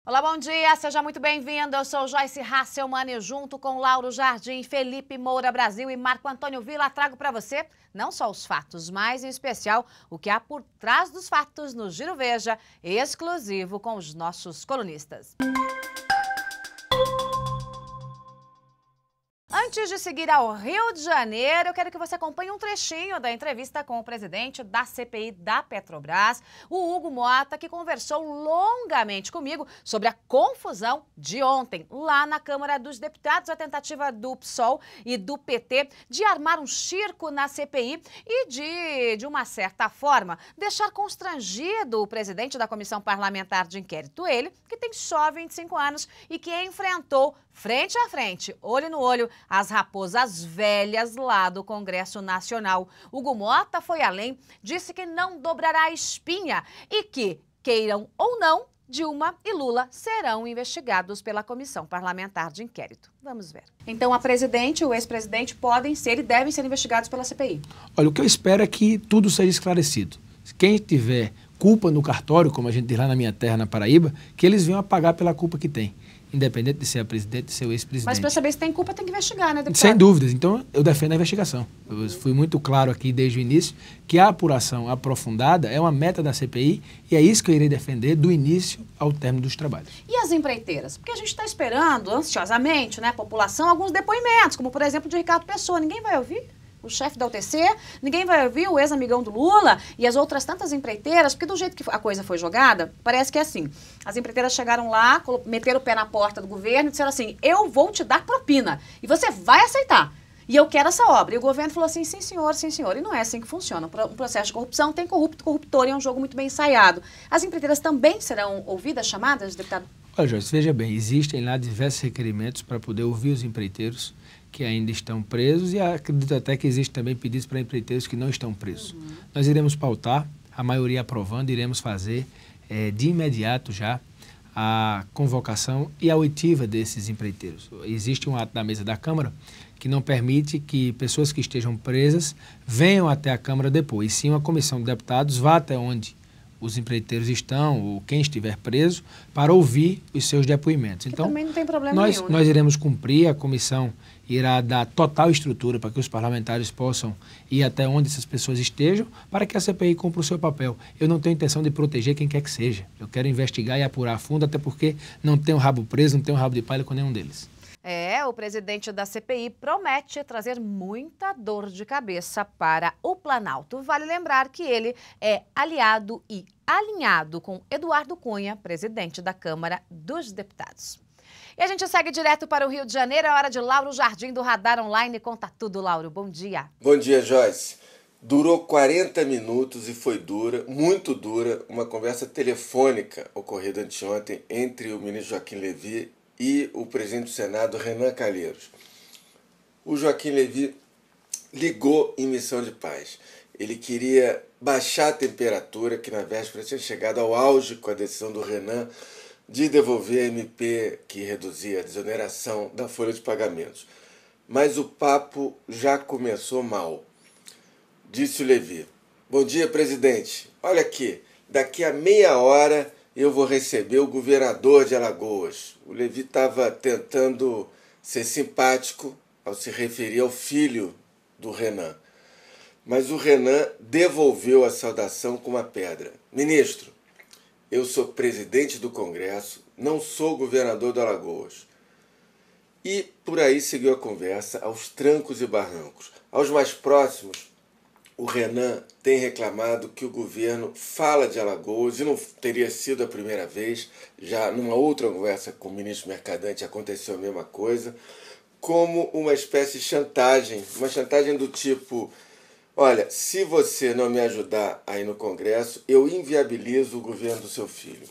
Olá, bom dia, seja muito bem-vindo. Eu sou Joyce Hasselmann e junto com Lauro Jardim, Felipe Moura Brasil e Marco Antônio Villa trago para você não só os fatos, mas em especial o que há por trás dos fatos no Giro Veja, exclusivo com os nossos colunistas. Antes de seguir ao Rio de Janeiro, eu quero que você acompanhe um trechinho da entrevista com o presidente da CPI da Petrobras, o Hugo Motta, que conversou longamente comigo sobre a confusão de ontem, lá na Câmara dos Deputados, a tentativa do PSOL e do PT de armar um circo na CPI e de uma certa forma, deixar constrangido o presidente da Comissão Parlamentar de Inquérito, ele, que tem só 25 anos e que enfrentou frente a frente, olho no olho, as raposas velhas lá do Congresso Nacional. Hugo Motta foi além, disse que não dobrará a espinha e que, queiram ou não, Dilma e Lula serão investigados pela Comissão Parlamentar de Inquérito. Vamos ver. Então, a presidente e o ex-presidente podem ser e devem ser investigados pela CPI. Olha, o que eu espero é que tudo seja esclarecido. Quem tiver culpa no cartório, como a gente diz lá na minha terra, na Paraíba, que eles venham a pagar pela culpa que tem. Independente de ser a presidente, de ser o ex-presidente. Mas para saber se tem culpa, tem que investigar, né, deputado? Sem dúvidas. Então, eu defendo a investigação. Eu fui muito claro aqui desde o início que a apuração aprofundada é uma meta da CPI e é isso que eu irei defender do início ao término dos trabalhos. E as empreiteiras? Porque a gente está esperando, ansiosamente, né, a população, alguns depoimentos, como, por exemplo, de Ricardo Pessoa. Ninguém vai ouvir? O chefe da UTC, ninguém vai ouvir o ex-amigão do Lula e as outras tantas empreiteiras, porque do jeito que a coisa foi jogada, parece que é assim. As empreiteiras chegaram lá, meteram o pé na porta do governo e disseram assim, eu vou te dar propina e você vai aceitar. E eu quero essa obra. E o governo falou assim, sim senhor, sim senhor. E não é assim que funciona. Um processo de corrupção tem corrupto, corruptor e é um jogo muito bem ensaiado. As empreiteiras também serão ouvidas, chamadas, deputado? Olha, Joyce, veja bem, existem lá diversos requerimentos para poder ouvir os empreiteiros que ainda estão presos e acredito até que existem também pedidos para empreiteiros que não estão presos. Nós iremos pautar, a maioria aprovando, iremos fazer de imediato já a convocação e a oitiva desses empreiteiros. Existe um ato da mesa da Câmara que não permite que pessoas que estejam presas venham até a Câmara depois. Sim, uma comissão de deputados vá até onde os empreiteiros estão, ou quem estiver preso, para ouvir os seus depoimentos. Que então, também não tem problema nenhum, né? Nós iremos cumprir, a comissão irá dar total estrutura para que os parlamentares possam ir até onde essas pessoas estejam, para que a CPI cumpra o seu papel. Eu não tenho intenção de proteger quem quer que seja. Eu quero investigar e apurar a fundo, até porque não tenho rabo preso, não tenho rabo de palha com nenhum deles. O presidente da CPI promete trazer muita dor de cabeça para o Planalto. Vale lembrar que ele é aliado e alinhado com Eduardo Cunha, presidente da Câmara dos Deputados. E a gente segue direto para o Rio de Janeiro, é hora de Lauro Jardim do Radar Online. Conta tudo, Lauro. Bom dia. Bom dia, Joyce. Durou 40 minutos e foi dura, muito dura, uma conversa telefônica ocorrida anteontem entre o ministro Joaquim Levy e o presidente do Senado, Renan Calheiros. O Joaquim Levy ligou em missão de paz. Ele queria baixar a temperatura, que na véspera tinha chegado ao auge com a decisão do Renan de devolver a MP que reduzia a desoneração da folha de pagamentos. Mas o papo já começou mal. Disse o Levy: bom dia, presidente. Olha aqui, daqui a meia hora eu vou receber o governador de Alagoas. O Levy estava tentando ser simpático ao se referir ao filho do Renan. Mas o Renan devolveu a saudação com uma pedra. Ministro, eu sou presidente do Congresso, não sou governador de Alagoas. E por aí seguiu a conversa, aos trancos e barrancos. Aos mais próximos, o Renan tem reclamado que o governo fala de Alagoas, e não teria sido a primeira vez, já numa outra conversa com o ministro Mercadante aconteceu a mesma coisa, como uma espécie de chantagem, uma chantagem do tipo: olha, se você não me ajudar aí no Congresso, eu inviabilizo o governo do seu filho.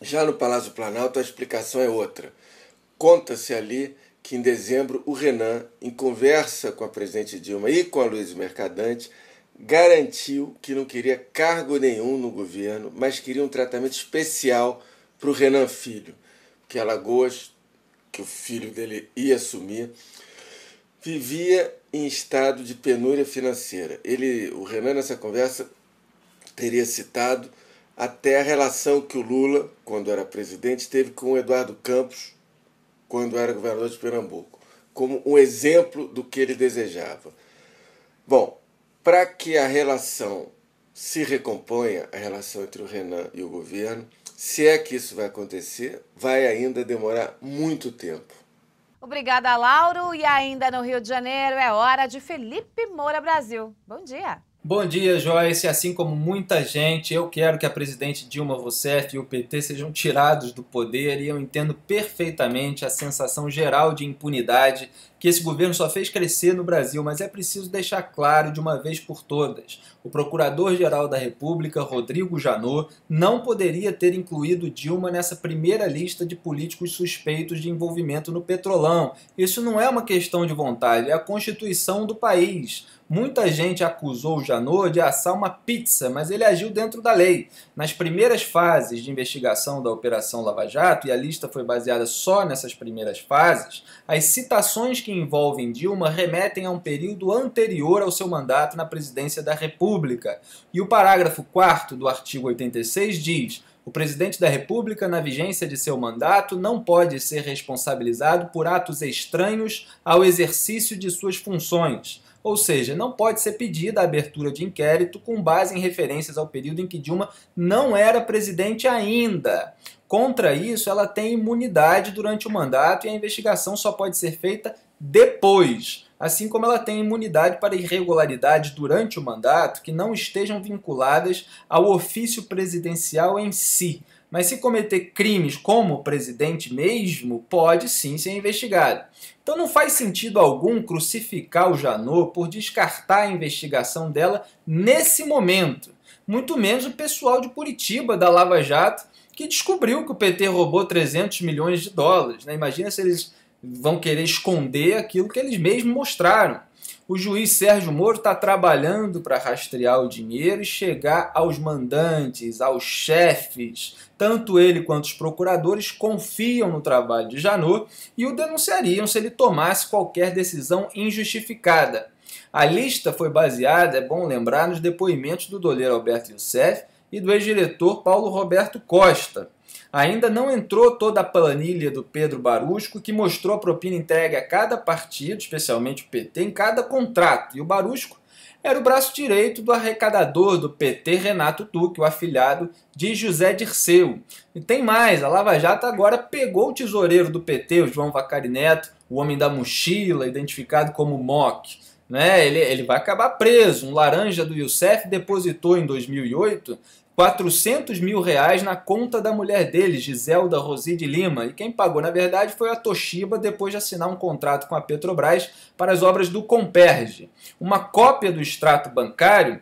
Já no Palácio Planalto a explicação é outra. Conta-se ali que em dezembro o Renan, em conversa com a presidente Dilma e com a Luiz Mercadante, garantiu que não queria cargo nenhum no governo, mas queria um tratamento especial para o Renan Filho, que Alagoas, que o filho dele ia assumir, vivia em estado de penúria financeira. O Renan, nessa conversa, teria citado até a relação que o Lula, quando era presidente, teve com o Eduardo Campos, quando era governador de Pernambuco, como um exemplo do que ele desejava. Bom, para que a relação se recomponha, a relação entre o Renan e o governo, se é que isso vai acontecer, vai ainda demorar muito tempo. Obrigada, Lauro. E ainda no Rio de Janeiro é hora de Felipe Moura Brasil. Bom dia. Bom dia, Joyce. Assim como muita gente, eu quero que a presidente Dilma Rousseff e o PT sejam tirados do poder, e eu entendo perfeitamente a sensação geral de impunidade que esse governo só fez crescer no Brasil, mas é preciso deixar claro de uma vez por todas: o Procurador-Geral da República, Rodrigo Janot, não poderia ter incluído Dilma nessa primeira lista de políticos suspeitos de envolvimento no Petrolão. Isso não é uma questão de vontade, é a Constituição do país. Muita gente acusou o Janot de assar uma pizza, mas ele agiu dentro da lei. Nas primeiras fases de investigação da Operação Lava Jato, e a lista foi baseada só nessas primeiras fases, as citações que envolvem Dilma remetem a um período anterior ao seu mandato na presidência da República. E o parágrafo 4º do artigo 86 diz: o presidente da República, na vigência de seu mandato, não pode ser responsabilizado por atos estranhos ao exercício de suas funções. Ou seja, não pode ser pedida a abertura de inquérito com base em referências ao período em que Dilma não era presidente ainda. Contra isso, ela tem imunidade durante o mandato e a investigação só pode ser feita depois, assim como ela tem imunidade para irregularidades durante o mandato que não estejam vinculadas ao ofício presidencial em si. Mas se cometer crimes como presidente mesmo, pode sim ser investigado. Então não faz sentido algum crucificar o Janot por descartar a investigação dela nesse momento. Muito menos o pessoal de Curitiba, da Lava Jato, que descobriu que o PT roubou 300 milhões de dólares. Imagina se eles vão querer esconder aquilo que eles mesmos mostraram. O juiz Sérgio Moro está trabalhando para rastrear o dinheiro e chegar aos mandantes, aos chefes. Tanto ele quanto os procuradores confiam no trabalho de Janot e o denunciariam se ele tomasse qualquer decisão injustificada. A lista foi baseada, é bom lembrar, nos depoimentos do doleiro Alberto Youssef e do ex-diretor Paulo Roberto Costa. Ainda não entrou toda a planilha do Pedro Barusco, que mostrou a propina entregue a cada partido, especialmente o PT, em cada contrato. E o Barusco era o braço direito do arrecadador do PT, Renato Tucci, o afilhado de José Dirceu. E tem mais, a Lava Jato agora pegou o tesoureiro do PT, o João Vacari Neto, o homem da mochila, identificado como MOC. Ele vai acabar preso. Um laranja do Youssef depositou em 2008 R$400 mil na conta da mulher dele, Giselda Roside Lima, e quem pagou, na verdade, foi a Toshiba depois de assinar um contrato com a Petrobras para as obras do Comperge. Uma cópia do extrato bancário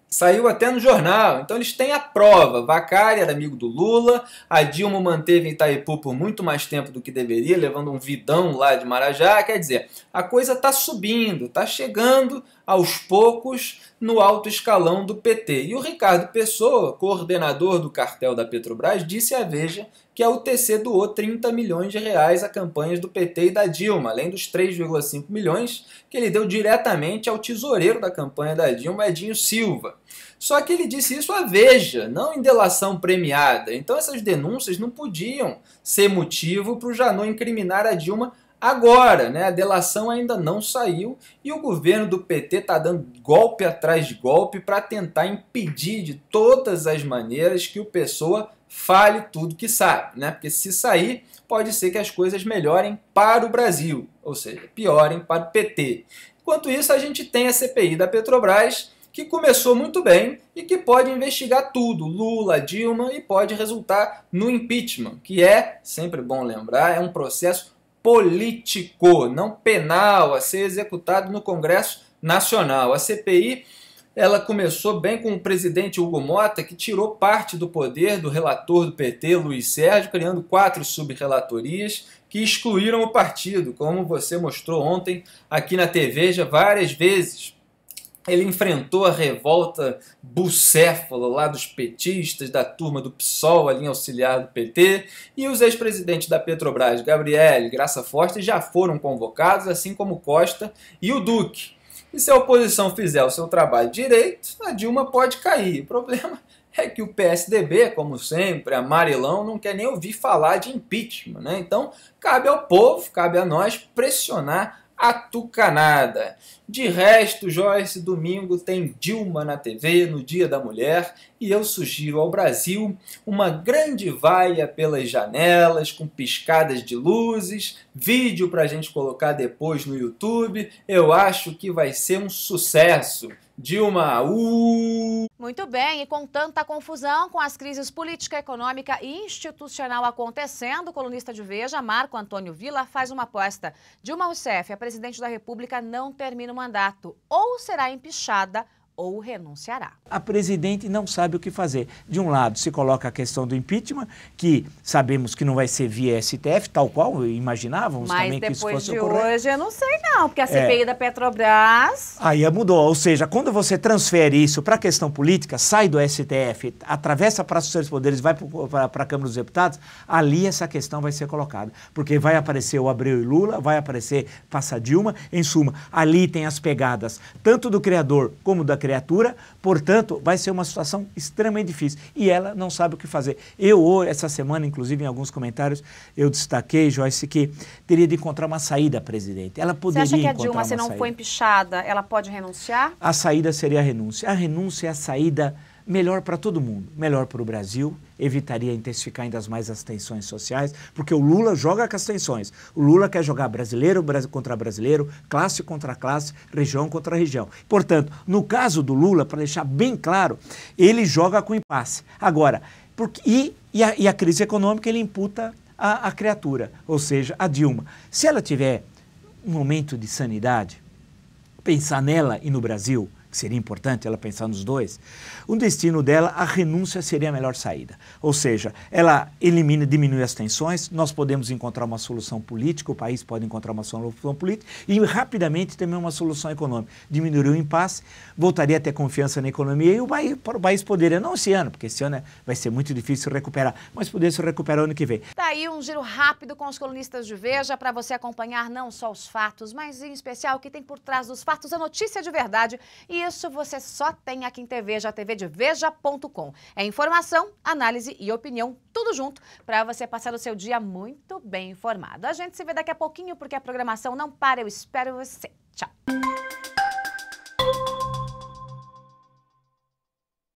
saiu até no jornal, então eles têm a prova. Vacari era amigo do Lula, a Dilma manteve em Itaipu por muito mais tempo do que deveria, levando um vidão lá de Marajá. Quer dizer, a coisa está subindo, está chegando aos poucos no alto escalão do PT. E o Ricardo Pessoa, coordenador do cartel da Petrobras, disse à Veja que a UTC doou 30 milhões de reais a campanhas do PT e da Dilma, além dos 3,5 milhões que ele deu diretamente ao tesoureiro da campanha da Dilma, Edinho Silva. Só que ele disse isso à Veja, não em delação premiada. Então essas denúncias não podiam ser motivo para o Janot incriminar a Dilma agora, A delação ainda não saiu e o governo do PT está dando golpe atrás de golpe para tentar impedir de todas as maneiras que o Pessoa fale tudo que sabe, Porque se sair, pode ser que as coisas melhorem para o Brasil, ou seja, piorem para o PT. Enquanto isso, a gente tem a CPI da Petrobras, que começou muito bem e que pode investigar tudo, Lula, Dilma, e pode resultar no impeachment, que é, sempre bom lembrar, é um processo político, não penal, a ser executado no Congresso Nacional. A CPI ela começou bem com o presidente Hugo Motta, que tirou parte do poder do relator do PT, Luiz Sérgio, criando 4 sub-relatorias que excluíram o partido, como você mostrou ontem aqui na TV já várias vezes. Ele enfrentou a revolta bucéfala lá dos petistas, da turma do PSOL, ali auxiliar do PT, e os ex-presidentes da Petrobras, Gabriel e Graça Forte, já foram convocados, assim como Costa e o Duque. E se a oposição fizer o seu trabalho direito, a Dilma pode cair. O problema é que o PSDB, como sempre, amarelão, não quer nem ouvir falar de impeachment, né? Então, cabe ao povo, cabe a nós pressionar a tucanada. De resto, Joyce, domingo tem Dilma na TV, no Dia da Mulher, e eu sugiro ao Brasil uma grande vaia pelas janelas, com piscadas de luzes, vídeo para a gente colocar depois no YouTube. Eu acho que vai ser um sucesso. Dilma, Muito bem, e com tanta confusão, com as crises política, econômica e institucional acontecendo, o colunista de Veja, Marco Antônio Villa, faz uma aposta. Dilma Rousseff, a presidente da República, não termina o mandato, ou será empichada ou renunciará. A presidente não sabe o que fazer. De um lado, se coloca a questão do impeachment, que sabemos que não vai ser via STF, tal qual imaginávamos também que isso fosse ocorrer. Mas depois de hoje, eu não sei não, porque a CPI da Petrobras... Aí mudou, ou seja, quando você transfere isso para a questão política, sai do STF, atravessa para os seus poderes, vai para a Câmara dos Deputados, ali essa questão vai ser colocada. Porque vai aparecer o Abreu e Lula, vai aparecer passa Dilma, em suma, ali tem as pegadas tanto do criador como da criatura, portanto, vai ser uma situação extremamente difícil. E ela não sabe o que fazer. Essa semana, inclusive, em alguns comentários, eu destaquei, Joyce, que teria de encontrar uma saída, presidente. Ela poderia encontrar uma saída. Você acha que a Dilma, se não for empichada, ela pode renunciar? A saída seria a renúncia. A renúncia é a saída melhor para todo mundo, melhor para o Brasil, evitaria intensificar ainda mais as tensões sociais, porque o Lula joga com as tensões. O Lula quer jogar brasileiro contra brasileiro, classe contra classe, região contra região. Portanto, no caso do Lula, para deixar bem claro, ele joga com impasse. Agora, a crise econômica ele imputa a criatura, ou seja, a Dilma. Se ela tiver um momento de sanidade, pensar nela e no Brasil, que seria importante ela pensar nos dois, o destino dela, a renúncia seria a melhor saída. Ou seja, ela diminui as tensões, nós podemos encontrar uma solução política, o país pode encontrar uma solução política e rapidamente também uma solução econômica. Diminuiria o impasse, voltaria a ter confiança na economia e o país poderia, não esse ano, porque esse ano vai ser muito difícil recuperar, mas poderia se recuperar ano que vem. Daí um giro rápido com os colunistas de Veja para você acompanhar não só os fatos, mas em especial o que tem por trás dos fatos, a notícia de verdade. E isso você só tem aqui em Veja, TV de Veja.com. É informação, análise e opinião, tudo junto, para você passar o seu dia muito bem informado. A gente se vê daqui a pouquinho, porque a programação não para. Eu espero você. Tchau.